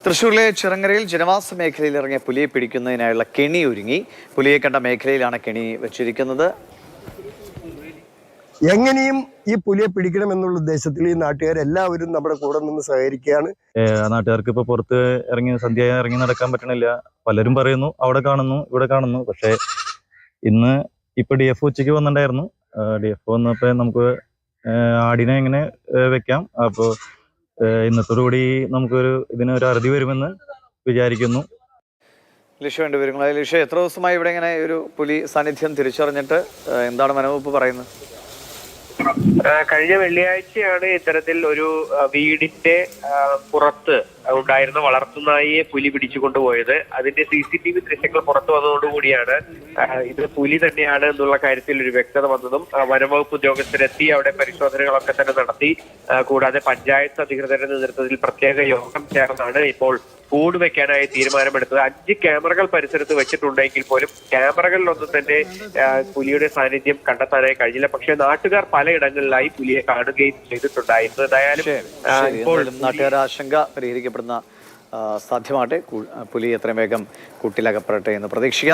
തൃശ്ശൂരിലെ ചിറങ്ങരയിൽ ജനവാസ മേഖലയിൽ ഇറങ്ങിയ പുലിയെ പിടിക്കുന്നതിനായുള്ള കെണി ഒരുങ്ങി. പുലിയെ കണ്ട മേഖലയിലാണ് കെണി വെച്ചിരിക്കുന്നത്. എങ്ങനെയും ഈ പുലിയെ പിടിക്കണമെന്നുള്ള ഉദ്ദേശത്തിൽ ഈ നാട്ടുകാരെല്ലാവരും നമ്മുടെ കൂടെ നിന്ന് സഹകരിക്കുകയാണ്. നാട്ടുകാർക്ക് ഇപ്പൊ പുറത്ത് സന്ധ്യ ഇറങ്ങി നടക്കാൻ പറ്റണില്ല. പലരും പറയുന്നു അവിടെ കാണുന്നു ഇവിടെ കാണുന്നു. പക്ഷെ ഇന്ന് ഇപ്പൊ DF ഉച്ചയ്ക്ക് വന്നിട്ടുണ്ടായിരുന്നു. DF വന്നപ്പോ നമുക്ക് ആടിനെ എങ്ങനെ വെക്കാം, അപ്പോ ഇന്നത്തോടുകൂടി നമുക്കൊരു ഇതിനൊരു അറുതി വരുമെന്ന് വിചാരിക്കുന്നു. ലിഷുവിന്റെ വിവരങ്ങൾ. ലിഷു, എത്ര ദിവസമായി ഇവിടെ ഇങ്ങനെ ഒരു പുലി സാന്നിധ്യം തിരിച്ചറിഞ്ഞിട്ട്? എന്താണ് വനംവകുപ്പ് പറയുന്നത്? കഴിഞ്ഞ വെള്ളിയാഴ്ചയാണ് ഇത്തരത്തിൽ ഒരു വീടിന്റെ പുറത്ത് ഉണ്ടായിരുന്ന വളർത്തുനായിയെ പുലി പിടിച്ചു കൊണ്ടുപോയത്. അതിന്റെ CCTV ദൃശ്യങ്ങൾ പുറത്തു വന്നതോടുകൂടിയാണ് ഇത് പുലി തന്നെയാണ് എന്നുള്ള കാര്യത്തിൽ ഒരു വ്യക്തത വന്നതും വനംവകുപ്പ് ഉദ്യോഗസ്ഥരെത്തി അവിടെ പരിശോധനകളൊക്കെ തന്നെ നടത്തി. കൂടാതെ പഞ്ചായത്ത് അധികൃതരുടെ നേതൃത്വത്തിൽ പ്രത്യേക യോഗം ചേർന്നാണ് ഇപ്പോൾ കൂട് വെക്കാനായി തീരുമാനമെടുത്തത്. 5 ക്യാമറകൾ പരിസരത്ത് വെച്ചിട്ടുണ്ടെങ്കിൽ പോലും ക്യാമറകളിലൊന്നും തന്നെ പുലിയുടെ സാന്നിധ്യം കണ്ടെത്താനായി കഴിഞ്ഞില്ല. പക്ഷേ നാട്ടുകാർ പലയിടങ്ങളിലായി പുലിയെ കാണുകയും ചെയ്തിട്ടുണ്ടായിരുന്നു. എന്തായാലും ഇപ്പോൾ നാട്ടുകാരുടെ ആശങ്ക പരിഹരിക്കപ്പെടുന്ന സാധ്യമാകട്ടെ. പുലി എത്രയും വേഗം കൂട്ടിലകപ്പെടട്ടെ എന്ന് പ്രതീക്ഷിക്കാം.